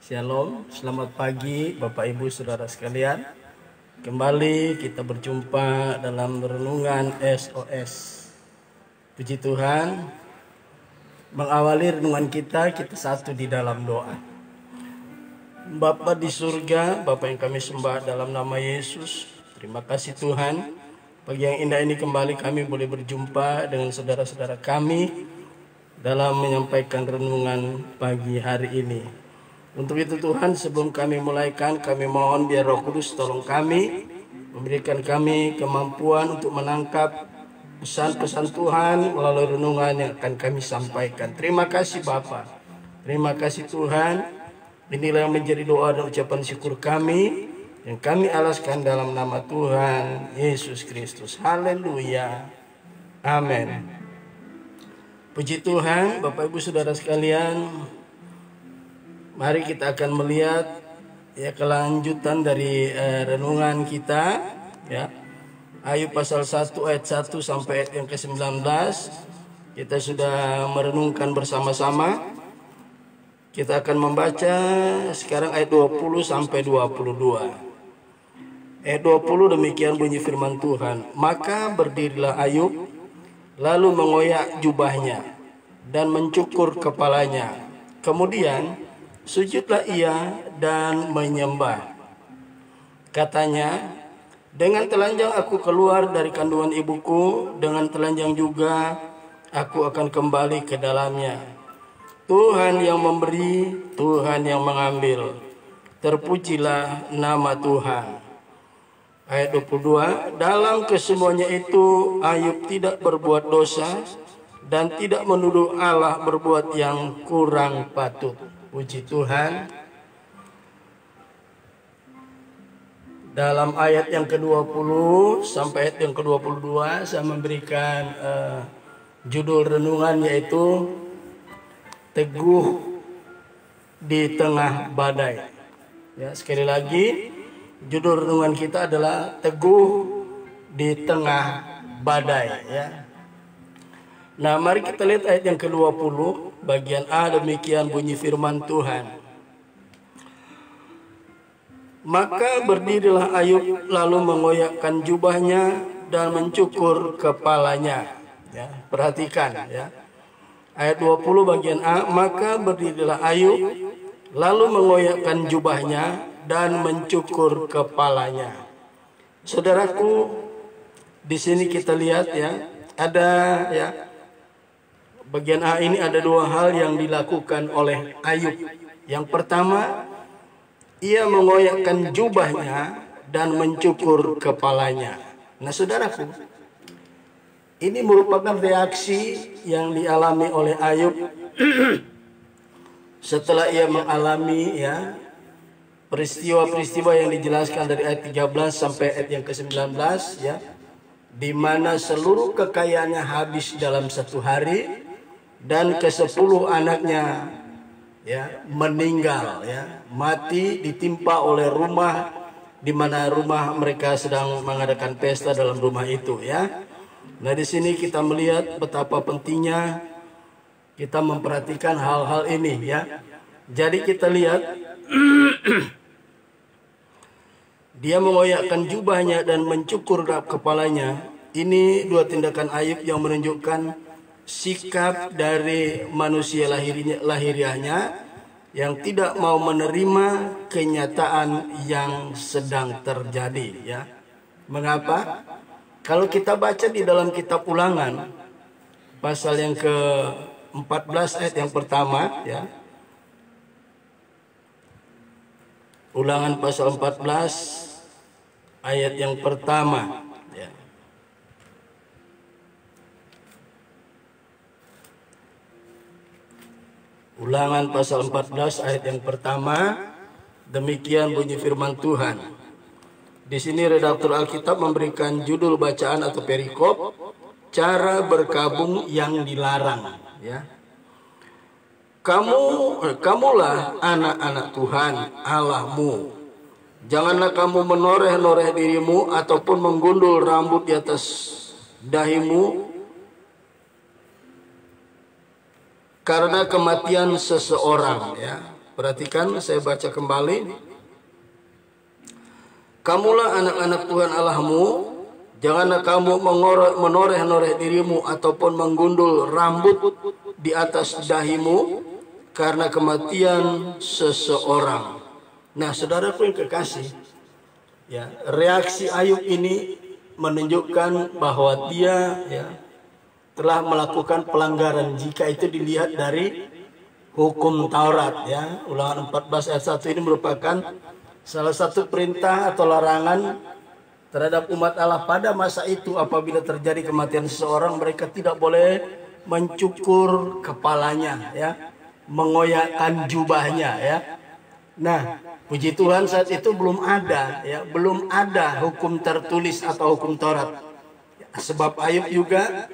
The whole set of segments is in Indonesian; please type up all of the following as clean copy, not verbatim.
Shalom, selamat pagi Bapak Ibu Saudara sekalian. Kembali kita berjumpa dalam renungan SOS. Puji Tuhan, mengawali renungan kita satu di dalam doa. Bapa di surga, Bapa yang kami sembah dalam nama Yesus, terima kasih Tuhan. Pagi yang indah ini kembali kami boleh berjumpa dengan saudara-saudara kami dalam menyampaikan renungan pagi hari ini. Untuk itu Tuhan, sebelum kami mulaikan, kami mohon biar Roh Kudus tolong kami, memberikan kami kemampuan untuk menangkap pesan-pesan Tuhan melalui renungan yang akan kami sampaikan. Terima kasih Bapa, terima kasih Tuhan. Inilah yang menjadi doa dan ucapan syukur kami yang kami alaskan dalam nama Tuhan Yesus Kristus. Haleluya, amin. Puji Tuhan, Bapak Ibu Saudara sekalian. Mari kita akan melihat kelanjutan dari renungan kita ya. Ayub pasal 1 ayat 1 sampai ayat yang ke-19. Kita sudah merenungkan bersama-sama. Kita akan membaca sekarang ayat 20 sampai 22. Ayat 20 demikian bunyi firman Tuhan. Maka berdirilah Ayub lalu mengoyak jubahnya dan mencukur kepalanya. Kemudian sujudlah ia dan menyembah. Katanya, dengan telanjang aku keluar dari kandungan ibuku, dengan telanjang juga aku akan kembali ke dalamnya. Tuhan yang memberi, Tuhan yang mengambil. Terpujilah nama Tuhan. Ayat 22, dalam kesemuanya itu Ayub tidak berbuat dosa dan tidak menuduh Allah berbuat yang kurang patut. Puji Tuhan. Dalam ayat yang ke-20 sampai ayat yang ke-22 saya memberikan judul renungan yaitu Teguh di Tengah Badai. Ya, sekali lagi judul renungan kita adalah Teguh di Tengah Badai ya. Nah, mari kita lihat ayat yang ke-20 bagian A, demikian bunyi firman Tuhan. Maka berdirilah Ayub lalu mengoyakkan jubahnya dan mencukur kepalanya. Ya, perhatikan ya. Ayat 20 bagian A, maka berdirilah Ayub lalu mengoyakkan jubahnya dan mencukur kepalanya. Saudaraku, di sini kita lihat ya, ada ya, bagian A ini ada dua hal yang dilakukan oleh Ayub. Yang pertama, ia mengoyakkan jubahnya dan mencukur kepalanya. Nah saudaraku, ini merupakan reaksi yang dialami oleh Ayub setelah ia mengalami ya peristiwa-peristiwa yang dijelaskan dari ayat 13 sampai ayat yang ke-19 ya, di mana seluruh kekayaannya habis dalam satu hari dan ke-10 anaknya ya meninggal ya, mati ditimpa oleh rumah di mana rumah mereka sedang mengadakan pesta dalam rumah itu ya. Nah, di sini kita melihat betapa pentingnya kita memperhatikan hal-hal ini ya. Jadi kita lihat dia mengoyakkan jubahnya dan mencukur kepalanya. Ini dua tindakan Ayub yang menunjukkan sikap dari manusia lahiriahnya yang tidak mau menerima kenyataan yang sedang terjadi ya. Mengapa? Kalau kita baca di dalam kitab Ulangan pasal yang ke-14 ayat yang pertama ya. Ulangan pasal 14 ayat yang pertama ya. Ulangan pasal 14 ayat yang pertama, demikian bunyi firman Tuhan. Di sini redaktur Alkitab memberikan judul bacaan atau perikop, cara berkabung yang dilarang ya. Kamulah anak-anak Tuhan Allahmu. Janganlah kamu menoreh-noreh dirimu ataupun menggundul rambut di atas dahimu karena kematian seseorang ya. Perhatikan, saya baca kembali. Kamulah anak-anak Tuhan Allahmu, janganlah kamu menoreh-noreh dirimu ataupun menggundul rambut di atas dahimu karena kematian seseorang. Nah, saudaraku yang kekasih, ya, reaksi Ayub ini menunjukkan bahwa dia, ya, telah melakukan pelanggaran jika itu dilihat dari hukum Taurat, ya. Ulangan 14 ayat 1 ini merupakan salah satu perintah atau larangan terhadap umat Allah pada masa itu. Apabila terjadi kematian seseorang, mereka tidak boleh mencukur kepalanya, ya, mengoyakkan jubahnya, ya. Nah, puji Tuhan saat itu belum ada, ya, belum ada hukum tertulis atau hukum Taurat. Sebab Ayub juga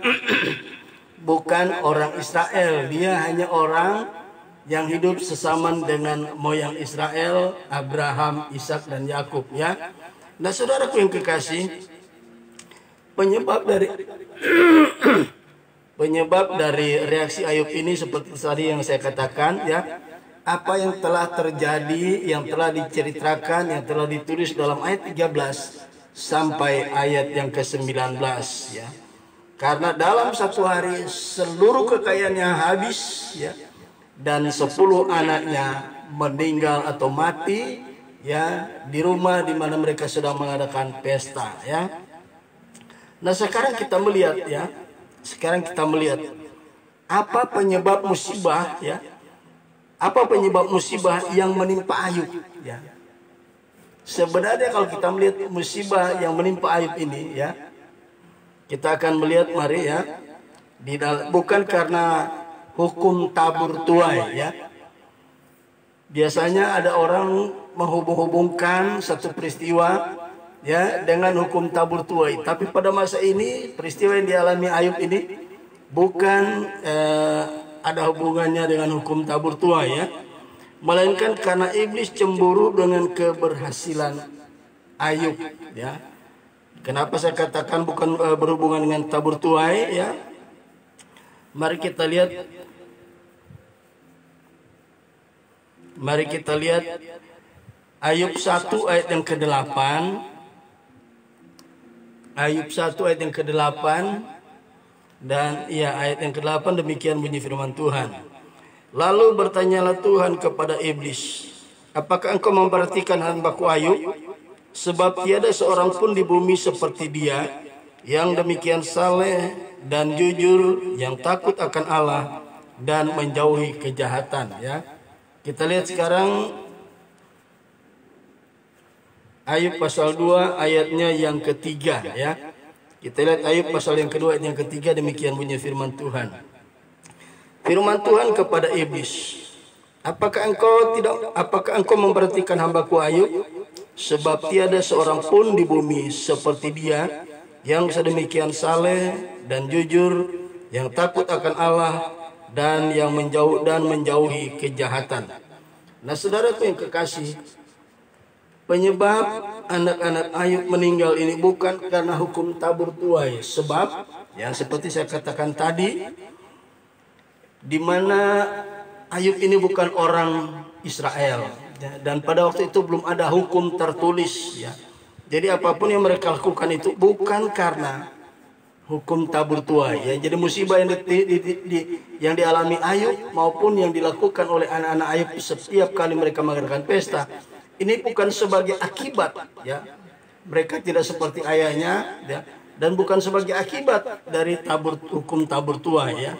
bukan orang Israel, dia hanya orang yang hidup sesaman dengan moyang Israel, Abraham, Ishak dan Yakub, ya. Nah, saudaraku yang kekasih, penyebab dari reaksi Ayub ini seperti tadi yang saya katakan, ya, apa yang telah terjadi, yang telah diceritakan, yang telah ditulis dalam ayat 13 sampai ayat yang ke-19, ya. Karena dalam satu hari seluruh kekayaannya habis, ya, dan 10 anaknya meninggal atau mati, ya, di rumah di mana mereka sedang mengadakan pesta, ya. Nah, sekarang kita melihat, ya, apa penyebab musibah, ya, apa penyebab musibah yang menimpa Ayub, ya. Sebenarnya kalau kita melihat musibah yang menimpa Ayub ini, ya, kita akan melihat, mari, ya, bukan karena hukum tabur tuai, ya. Biasanya ada orang menghubung-hubungkan satu peristiwa, ya, dengan hukum tabur tuai. Tapi pada masa ini peristiwa yang dialami Ayub ini bukan ada hubungannya dengan hukum tabur tuai, ya, melainkan karena iblis cemburu dengan keberhasilan Ayub, ya. Kenapa saya katakan bukan berhubungan dengan tabur tuai, ya? Mari kita lihat Ayub 1 ayat yang ke-8. Ayub 1 ayat yang ke-8 dan, ya, ayat yang ke-8 demikian bunyi firman Tuhan. Lalu bertanyalah Tuhan kepada iblis, apakah engkau memperhatikan hamba-Ku Ayub? Sebab tiada seorang pun di bumi seperti dia, yang demikian saleh dan jujur, yang takut akan Allah dan menjauhi kejahatan, ya. Kita lihat sekarang Ayub pasal 2 ayatnya yang ketiga, ya. Kita lihat Ayub pasal yang kedua ayat yang ketiga, demikian bunyi firman Tuhan. Firman Tuhan kepada iblis, apakah engkau memperhatikan hamba-Ku Ayub? Sebab tiada seorang pun di bumi seperti dia, yang sedemikian saleh dan jujur, yang takut akan Allah dan yang menjauhi kejahatan. Nah, saudaraku yang kekasih, penyebab anak-anak Ayub meninggal ini bukan karena hukum tabur tuai. Sebab, ya, seperti saya katakan tadi, di mana Ayub ini bukan orang Israel, ya, dan pada waktu itu belum ada hukum tertulis, ya. Jadi apapun yang mereka lakukan itu bukan karena hukum tabur tuai, ya. Jadi musibah yang dialami Ayub maupun yang dilakukan oleh anak-anak Ayub setiap kali mereka mengadakan pesta, ini bukan sebagai akibat, ya. Mereka tidak seperti ayahnya, ya, dan bukan sebagai akibat dari hukum tabur tuai, ya.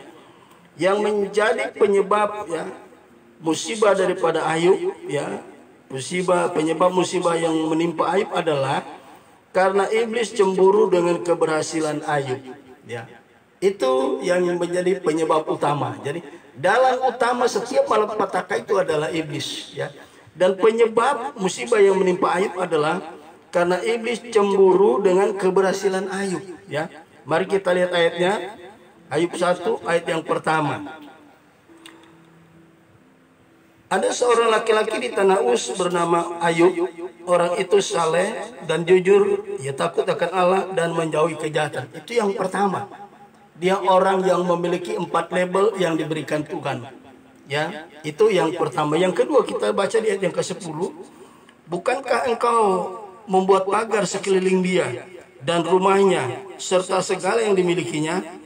Yang menjadi penyebab, ya, musibah daripada Ayub, ya, penyebab musibah yang menimpa Ayub adalah karena iblis cemburu dengan keberhasilan Ayub, ya. Itu yang menjadi penyebab utama. Jadi dalam utama setiap malapetaka itu adalah iblis, ya. Dan penyebab musibah yang menimpa Ayub adalah karena iblis cemburu dengan keberhasilan Ayub, ya. Mari kita lihat ayatnya. Ayub 1 ayat yang pertama. Ada seorang laki-laki di tanah Uz bernama Ayub. Orang itu saleh dan jujur, ia takut akan Allah dan menjauhi kejahatan. Itu yang pertama. Dia orang yang memiliki 4 label yang diberikan Tuhan. Ya, itu yang pertama. Yang kedua kita baca di ayat yang ke-10. Bukankah engkau membuat pagar sekeliling dia dan rumahnya serta segala yang dimilikinya?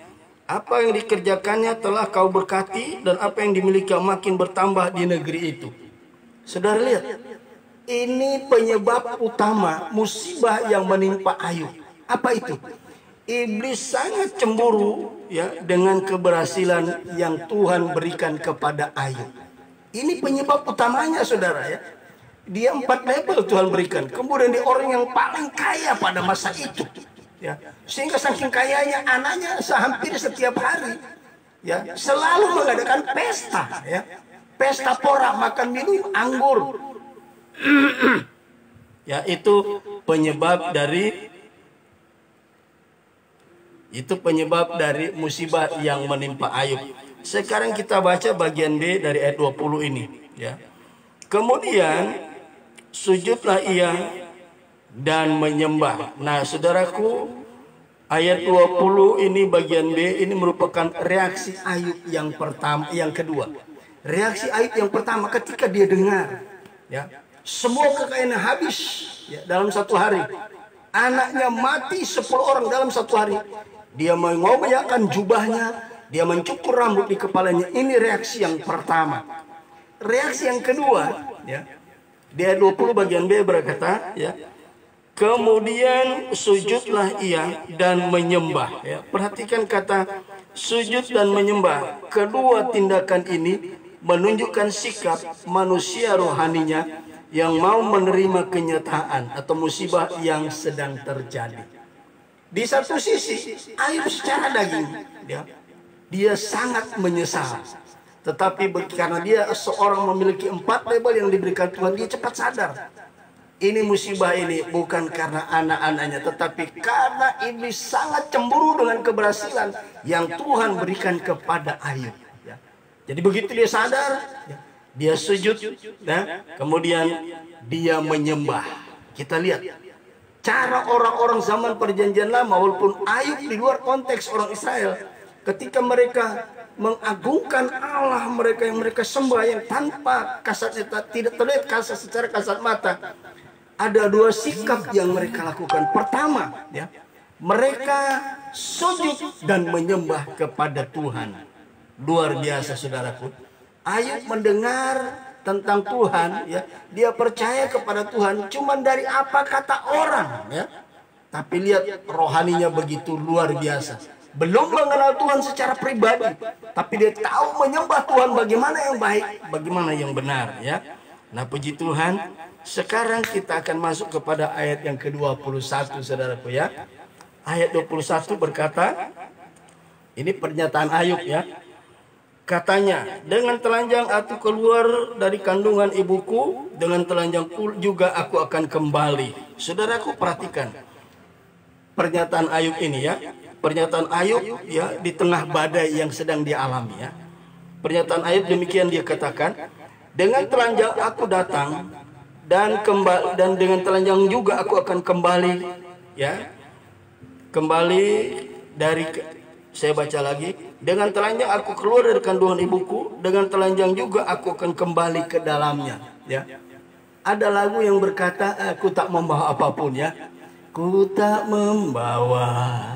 Apa yang dikerjakannya telah kau berkati dan apa yang dimiliki makin bertambah di negeri itu. Saudara lihat, ini penyebab utama musibah yang menimpa Ayub. Apa itu? Iblis sangat cemburu ya dengan keberhasilan yang Tuhan berikan kepada Ayub. Ini penyebab utamanya, saudara ya. Dia 4 level Tuhan berikan. Kemudian dia orang yang paling kaya pada masa itu. Ya, sehingga saking kayanya anaknya hampir setiap hari ya selalu mengadakan pesta ya. Pesta pora, makan minum anggur. Ya, itu penyebab dari musibah yang menimpa Ayub. Sekarang kita baca bagian B dari ayat 20 ini ya. Kemudian sujudlah ia dan menyembah. Nah, saudaraku, ayat 20 ini bagian B ini merupakan reaksi Ayub yang pertama, yang kedua. Reaksi Ayub yang pertama ketika dia dengar ya, semua kekayaannya habis ya, dalam satu hari. Anaknya mati 10 orang dalam satu hari. Dia mengoyakkan jubahnya, dia mencukur rambut di kepalanya. Ini reaksi yang pertama. Reaksi yang kedua, ya, di ayat 20 bagian B berkata, ya, kemudian sujudlah ia dan menyembah. Ya, perhatikan kata sujud dan menyembah. Kedua tindakan ini menunjukkan sikap manusia rohaninya yang mau menerima kenyataan atau musibah yang sedang terjadi. Di satu sisi, Ayub secara daging, dia sangat menyesal. Tetapi karena dia seorang memiliki 4 label yang diberikan Tuhan, dia cepat sadar. Ini musibah ini bukan karena anak-anaknya, tetapi karena iblis sangat cemburu dengan keberhasilan yang Tuhan berikan kepada Ayub. Jadi begitu dia sadar, dia sujud, kemudian dia menyembah. Kita lihat cara orang-orang zaman perjanjian lama, walaupun Ayub di luar konteks orang Israel, ketika mereka mengagungkan Allah mereka yang mereka sembah yang tanpa kasat mata, tidak terlihat kasat secara kasat mata, ada 2 sikap yang mereka lakukan. Pertama, ya, mereka sujud dan menyembah kepada Tuhan. Luar biasa, saudaraku. Ayub mendengar tentang Tuhan, ya, dia percaya kepada Tuhan cuman dari apa kata orang, ya. Tapi lihat rohaninya begitu luar biasa. Belum mengenal Tuhan secara pribadi, tapi dia tahu menyembah Tuhan bagaimana yang baik, bagaimana yang benar, ya. Nah, puji Tuhan, sekarang kita akan masuk kepada ayat yang ke-21, saudaraku, ya. Ayat 21 berkata, ini pernyataan Ayub, ya. Katanya, dengan telanjang aku keluar dari kandungan ibuku, dengan telanjang juga aku akan kembali. Saudaraku, perhatikan pernyataan Ayub ini, ya. Pernyataan Ayub, ya, di tengah badai yang sedang dialami, ya. Pernyataan Ayub demikian dia katakan, dengan telanjang aku datang dan dengan telanjang juga aku akan kembali, ya. Kembali dari, saya baca lagi, dengan telanjang aku keluar dari kandungan ibuku, dengan telanjang juga aku akan kembali ke dalamnya, ya. Ada lagu yang berkata, aku tak membawa apapun, ya. Ku tak membawa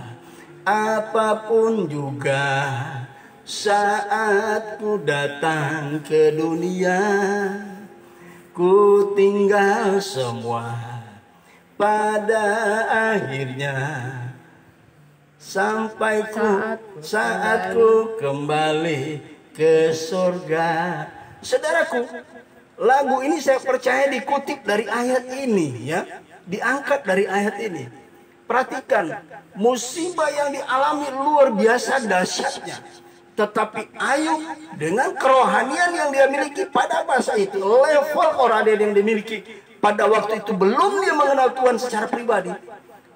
apapun juga saat ku datang ke dunia. Ku tinggal semua pada akhirnya, sampai saat ku kembali ke surga. Saudaraku, lagu ini saya percaya dikutip dari ayat ini, ya. Diangkat dari ayat ini. Perhatikan, musibah yang dialami luar biasa dahsyatnya. Tetapi Ayub dengan kerohanian yang dia miliki pada masa itu, level kerohanian yang dimiliki pada waktu itu, belum dia mengenal Tuhan secara pribadi,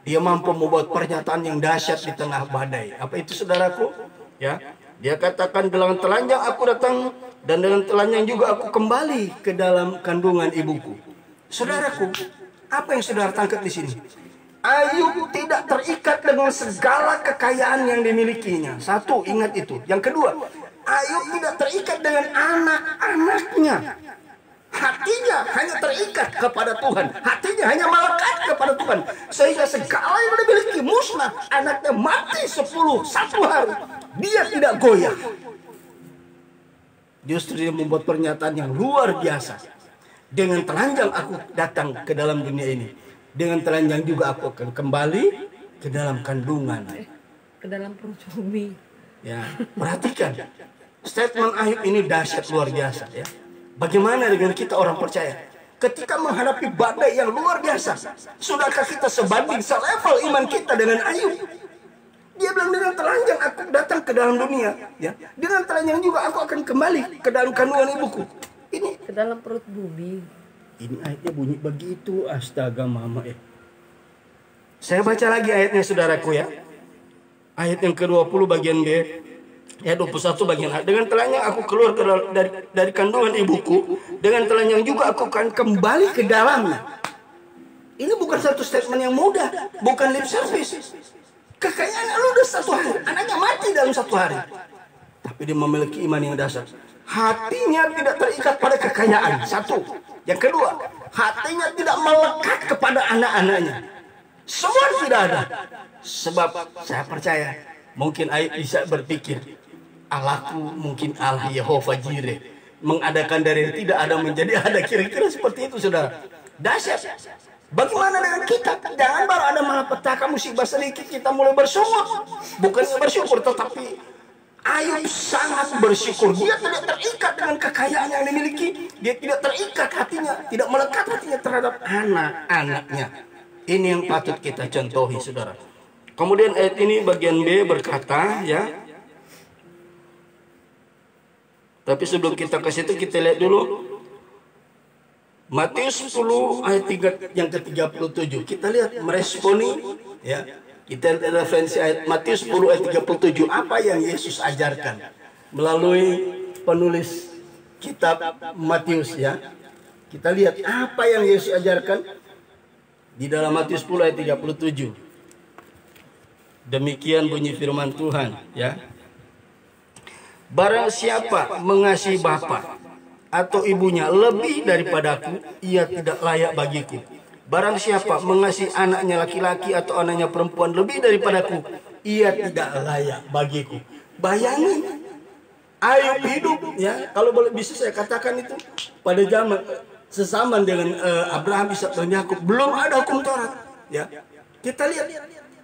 dia mampu membuat pernyataan yang dahsyat di tengah badai. Apa itu, saudaraku? Ya, dia katakan, dengan telanjang aku datang dan dengan telanjang juga aku kembali ke dalam kandungan ibuku. Saudaraku, apa yang saudara tangkap di sini? Ayub tidak terikat dengan segala kekayaan yang dimilikinya. Satu, ingat itu. Yang kedua, Ayub tidak terikat dengan anak-anaknya. Hatinya hanya terikat kepada Tuhan. Hatinya hanya melekat kepada Tuhan. Sehingga segala yang dimiliki musnah. Anaknya mati 10 satu hari. Dia tidak goyah. Justru dia membuat pernyataan yang luar biasa. Dengan telanjang aku datang ke dalam dunia ini. Dengan telanjang juga aku akan kembali ke dalam kandungan. Ke dalam perut bumi. Ya, perhatikan. Statement Ayub ini dahsyat luar biasa ya. Bagaimana dengan kita orang percaya? Ketika menghadapi badai yang luar biasa, sudahkah kita sebanding selevel iman kita dengan Ayub? Dia bilang dengan telanjang aku datang ke dalam dunia, ya. Dengan telanjang juga aku akan kembali ke dalam kandungan ibuku. Ini Ke dalam perut bumi. Ini ayatnya bunyi begitu, astaga mama ya. Saya baca lagi ayatnya saudaraku ya. Ayat yang ke-20 bagian B. Ayat 21 bagian A. Dengan telanjang aku keluar dari kandungan ibuku. Dengan telanjang juga aku akan kembali ke dalamnya. Ini bukan satu statement yang mudah. Bukan lip service. Kekayaan lu udah 1 hari. Anaknya mati dalam 1 hari. Tapi dia memiliki iman yang dasar. Hatinya tidak terikat pada kekayaan. 1. Yang kedua, hatinya tidak melekat kepada anak-anaknya. Semua tidak ada. Sebab saya percaya mungkin Ayub bisa berpikir, Allahku mungkin Allah Yehova Jireh, mengadakan dari yang tidak ada menjadi ada. Kira-kira seperti itu saudara. Dahsyat. Bagaimana dengan kita? Jangan baru ada malapetaka musibah sedikit kita mulai bersyukur. Bukan bersyukur, tetapi Ayub sangat bersyukur. Dia tidak terikat dengan kekayaan yang dimiliki. Dia tidak terikat hatinya, tidak melekat hatinya terhadap anak-anaknya. Ini yang patut kita contohi saudara. Kemudian ayat ini bagian B berkata ya. Tapi sebelum kita ke situ kita lihat dulu Matius 10 ayat 3 yang ke-37. Kita lihat meresponi ya. Kita lihat referensi ayat Matius 10 ayat 37. Apa yang Yesus ajarkan melalui penulis kitab Matius ya. Kita lihat apa yang Yesus ajarkan di dalam Matius 10 ayat 37. Demikian bunyi firman Tuhan ya. Barang siapa mengasihi bapa atau ibunya lebih daripadaku, ia tidak layak bagiku. Barang siapa mengasihi anaknya laki-laki atau anaknya perempuan lebih daripadaku, ia tidak layak bagiku. Bayangin Ayub hidup ya, kalau boleh bisa saya katakan itu pada zaman sesaman dengan Abraham, Ishak dan Yakub, belum ada hukum Taurat ya. Kita lihat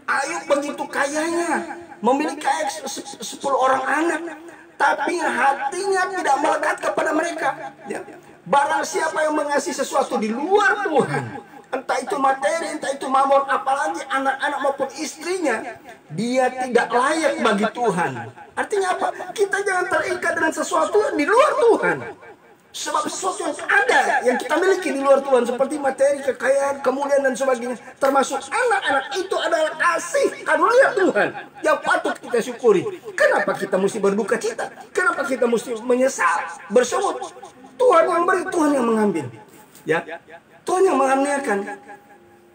Ayub begitu kayanya, memiliki 10 orang anak, tapi hatinya tidak melekat kepada mereka ya. Barang siapa yang mengasihi sesuatu di luar Tuhan, entah itu materi, entah itu mamon, apalagi anak-anak maupun istrinya, dia tidak layak bagi Tuhan. Artinya apa? Kita jangan terikat dengan sesuatu di luar Tuhan. Sebab sesuatu yang ada, yang kita miliki di luar Tuhan, seperti materi, kekayaan, kemuliaan dan sebagainya, termasuk anak-anak, itu adalah kasih karunia Tuhan yang patut kita syukuri. Kenapa kita mesti berduka cita? Kenapa kita mesti menyesal, bersungut? Tuhan yang beri, Tuhan yang mengambil. Ya, Tuhan yang mengaruniakan.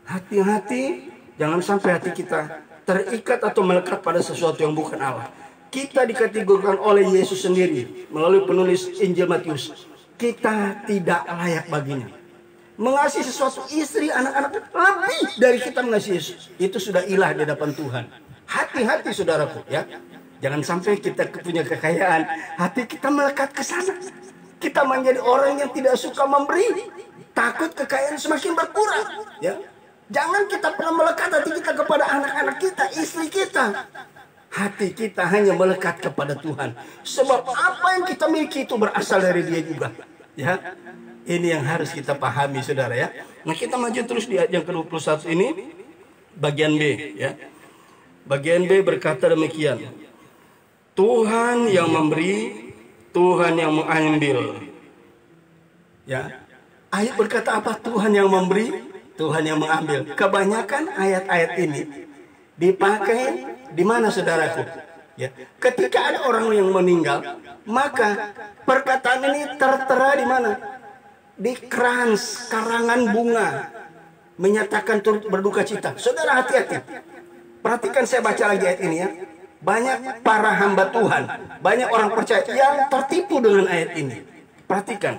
Hati-hati, jangan sampai hati kita terikat atau melekat pada sesuatu yang bukan Allah. Kita dikategorikan oleh Yesus sendiri melalui penulis Injil Matius. Kita tidak layak baginya. Mengasihi sesuatu, istri, anak-anak, lebih dari kita mengasihi Yesus. Itu sudah ilah di hadapan Tuhan. Hati-hati saudaraku ya. Jangan sampai kita punya kekayaan, hati kita melekat ke sana. Kita menjadi orang yang tidak suka memberi. Takut kekayaan semakin berkurang ya. Jangan kita pernah melekat hati kita kepada anak-anak kita, istri kita. Hati kita hanya melekat kepada Tuhan. Sebab apa yang kita miliki itu berasal dari Dia juga. Ya, ini yang harus kita pahami, saudara ya. Nah, kita maju terus di ayat yang ke-21 ini, bagian B. Ya, bagian B berkata demikian. Tuhan yang memberi, Tuhan yang mengambil. Ya, ayat berkata apa? Tuhan yang memberi, Tuhan yang mengambil. Kebanyakan ayat-ayat ini dipakai di mana saudaraku? Ya, ketika ada orang yang meninggal, maka perkataan ini tertera di mana? Di krans, karangan bunga, menyatakan turut berduka cita. Saudara hati-hati. Perhatikan, saya baca lagi ayat ini ya. banyak para hamba Tuhan, banyak orang percaya yang tertipu dengan ayat ini. Perhatikan,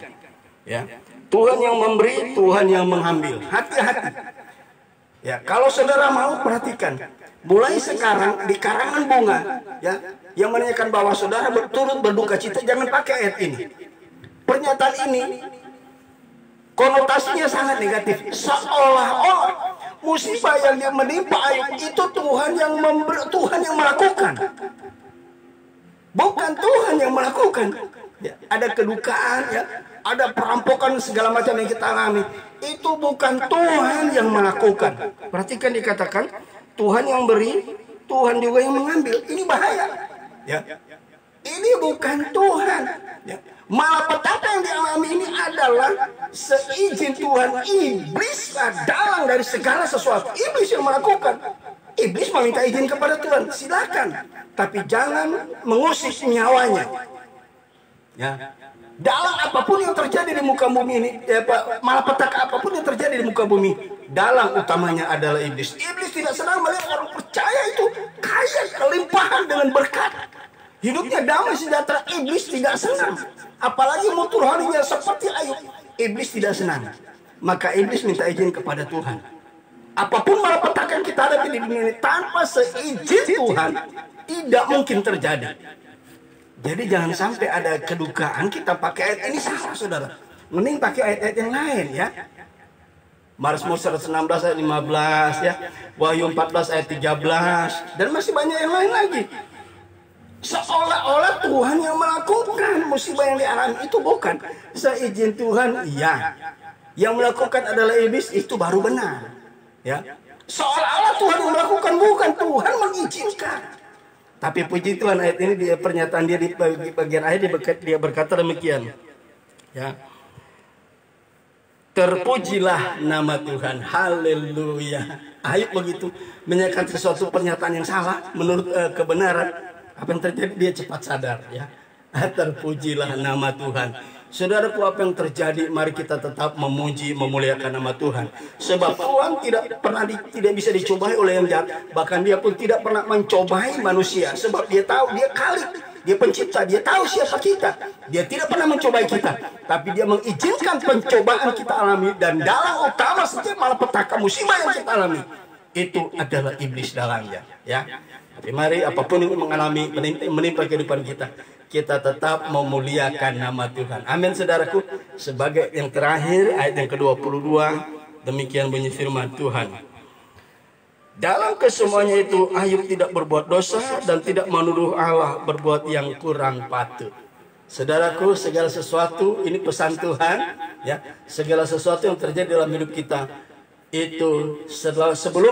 ya. Tuhan yang memberi, Tuhan yang mengambil. Hati-hati. Ya, kalau saudara mau perhatikan, mulai sekarang di karangan bunga, ya, yang menanyakan bahwa saudara turut berduka cita, jangan pakai ayat ini. Pernyataan ini konotasinya sangat negatif, seolah-olah musibah yang dia menimpa Ayub itu Tuhan yang memberi, Tuhan yang melakukan, bukan Tuhan yang melakukan. Ya, ada kedukaan, ya, ada perampokan segala macam yang kita alami, itu bukan Tuhan yang melakukan. Perhatikan dikatakan Tuhan yang beri, Tuhan juga yang mengambil. Ini bahaya, ya. Ini bukan Tuhan, ya. Malapetaka yang dialami ini adalah seizin Tuhan. Iblislah dalang dari segala sesuatu. Iblis yang melakukan. Iblis meminta izin kepada Tuhan, silakan, tapi jangan mengusik nyawanya. Ya, dalam apapun yang terjadi di muka bumi ini, ya, malapetaka apapun yang terjadi di muka bumi, dalang utamanya adalah iblis. Iblis tidak senang melihat orang percaya itu kaya kelimpahan dengan berkat. Hidupnya damai sejahtera, iblis tidak senang. Apalagi mutu rohaninya seperti Ayub, iblis tidak senang. Maka iblis minta izin kepada Tuhan. Apapun malapetaka yang kita hadapi di dunia ini, tanpa seizin Tuhan, tidak mungkin terjadi. Jadi jangan sampai ada kedukaan kita pakai ayat ini, salah saudara. Mending pakai ayat-ayat yang lain, ya. Mazmur 116 ayat 15, ya. Wahyu 14 ayat 13, dan masih banyak yang lain lagi. Seolah-olah Tuhan yang melakukan musibah yang dialami itu bukan seizin Tuhan, iya. Yang melakukan adalah iblis, itu baru benar, ya. Seolah-olah Tuhan yang melakukan, bukan, Tuhan mengizinkan. Tapi puji Tuhan, ayat ini dia pernyataan dia di bagian akhir dia berkata demikian, ya. Terpujilah nama Tuhan, haleluya. Ayub begitu menyatakan sesuatu pernyataan yang salah menurut kebenaran. Apa yang terjadi, dia cepat sadar, ya. Terpujilah nama Tuhan. Saudaraku, apa yang terjadi, mari kita tetap memuji, memuliakan nama Tuhan. Sebab Tuhan tidak bisa dicobai oleh yang jahat. Bahkan dia pun tidak pernah mencobai manusia. Sebab dia tahu, dia Khalik, dia pencipta, dia tahu siapa kita. Dia tidak pernah mencobai kita, tapi dia mengizinkan pencobaan kita alami. Dan dalam utama setiap malapetaka musibah yang kita alami, itu adalah iblis dalamnya, ya. Tapi mari apapun yang mengalami menimpa kehidupan kita, kita tetap memuliakan nama Tuhan. Amin, saudaraku. Sebagai yang terakhir, ayat yang ke-22, demikian bunyi firman Tuhan. Dalam kesemuanya itu Ayub tidak berbuat dosa dan tidak menuduh Allah berbuat yang kurang patut. Saudaraku, segala sesuatu, ini pesan Tuhan, ya. Segala sesuatu yang terjadi dalam hidup kita itu segala sesuatu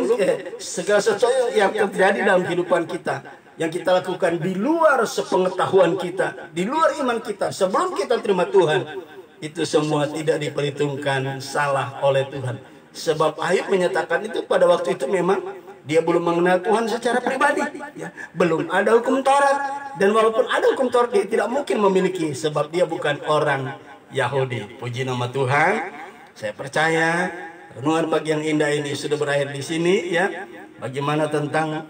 yang terjadi dalam kehidupan kita, yang kita lakukan di luar sepengetahuan kita, di luar iman kita, sebelum kita terima Tuhan, itu semua tidak diperhitungkan salah oleh Tuhan. Sebab Ayub menyatakan itu pada waktu itu memang dia belum mengenal Tuhan secara pribadi, ya. Belum ada hukum Taurat, dan walaupun ada hukum Taurat dia tidak mungkin memiliki, sebab dia bukan orang Yahudi. Puji nama Tuhan. Saya percaya renungan pagi yang indah ini sudah berakhir di sini, ya. Bagaimana tentang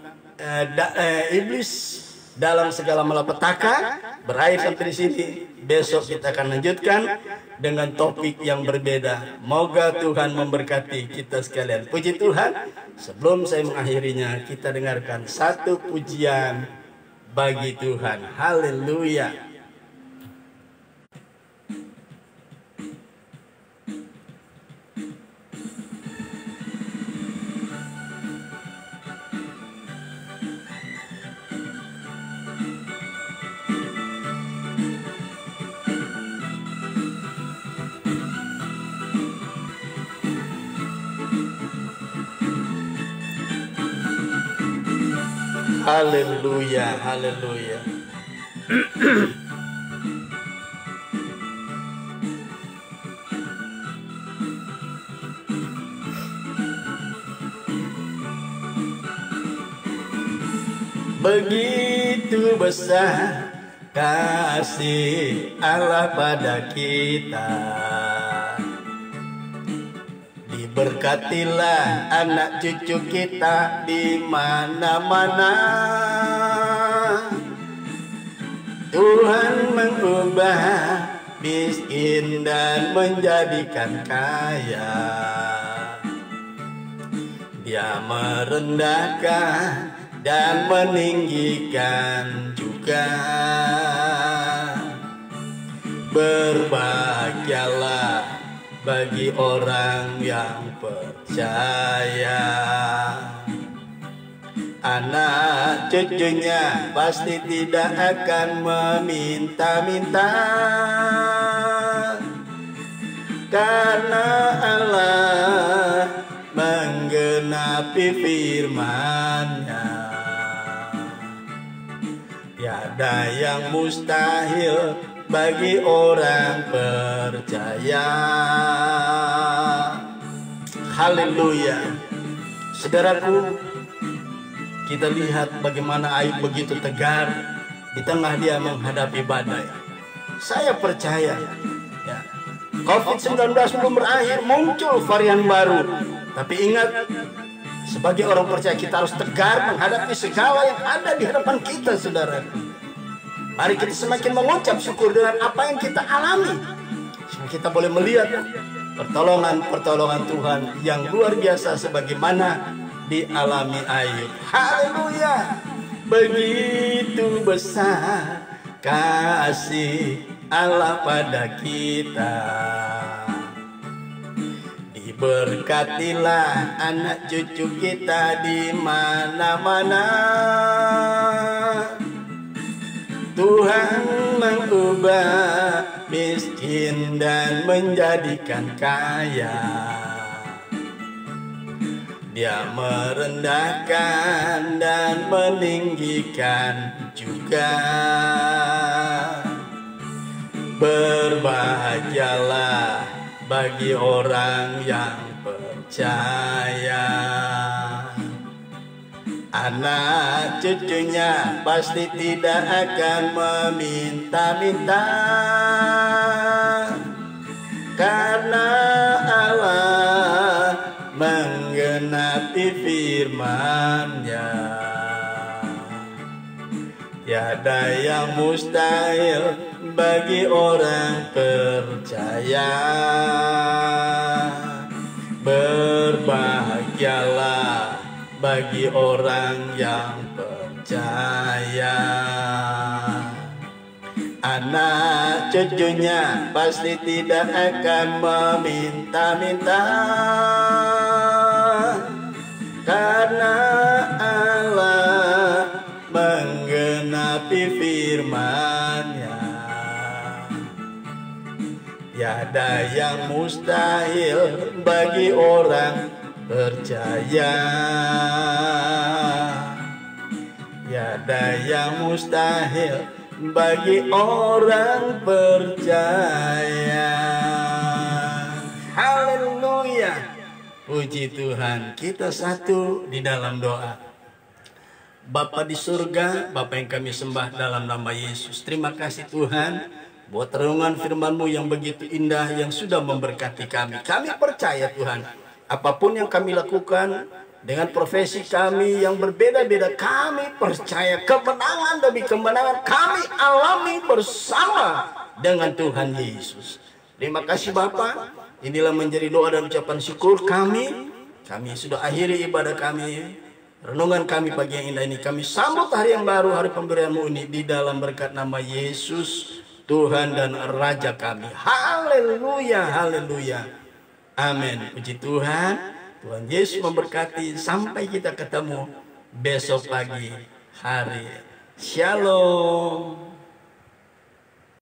iblis dalam segala malapetaka, berakhir sampai di sini. Besok kita akan lanjutkan dengan topik yang berbeda. Moga Tuhan memberkati kita sekalian. Puji Tuhan. Sebelum saya mengakhirinya, kita dengarkan satu pujian bagi Tuhan. Haleluya. Haleluya, haleluya. Begitu besar kasih Allah pada kita, diberkatilah anak cucu kita di mana-mana. Tuhan mengubah miskin dan menjadikan kaya. Dia merendahkan dan meninggikan juga. Berbahagialah bagi orang yang percaya. Anak cucunya pasti tidak akan meminta-minta, karena Allah menggenapi firman-Nya. Tiada yang mustahil bagi orang percaya. Haleluya. Saudaraku, kita lihat bagaimana Ayub begitu tegar di tengah dia menghadapi badai. Saya percaya ya, COVID-19 belum berakhir, muncul varian baru. Tapi ingat, sebagai orang percaya kita harus tegar menghadapi segala yang ada di hadapan kita, saudara. Mari kita semakin mengucap syukur dengan apa yang kita alami, supaya kita boleh melihat pertolongan Tuhan yang luar biasa sebagaimana dialami Ayub. Haleluya. Begitu besar kasih Allah pada kita. Diberkatilah anak cucu kita di mana-mana. Tuhan mengubah miskin dan menjadikan kaya. Dia merendahkan dan meninggikan juga. Berbahagialah bagi orang yang percaya. Anak cucunya pasti tidak akan meminta-minta, karena Allah menggenapi firman-Nya. Tiada yang mustahil bagi orang percaya. Berbahagialah bagi orang yang percaya. Anak cucunya pasti tidak akan meminta-minta, karena Allah menggenapi firman-Nya. Tiada yang mustahil bagi orang percaya. Tiada yang mustahil bagi orang percaya. Haleluya. Puji Tuhan. Kita satu di dalam doa. Bapa di surga, Bapa yang kami sembah dalam nama Yesus. Terima kasih Tuhan buat renungan firman-Mu yang begitu indah, yang sudah memberkati kami. Kami percaya Tuhan, apapun yang kami lakukan dengan profesi kami yang berbeda-beda, kami percaya kemenangan demi kemenangan kami alami bersama dengan Tuhan Yesus. Terima kasih Bapa. Inilah menjadi doa dan ucapan syukur kami. Kami sudah akhiri ibadah kami, renungan kami pagi yang indah ini. Kami sambut hari yang baru, hari pemberian-Mu ini, di dalam berkat nama Yesus, Tuhan dan Raja kami. Haleluya, haleluya. Amin. Puji Tuhan. Tuhan Yesus memberkati. Sampai kita ketemu besok pagi hari. Shalom.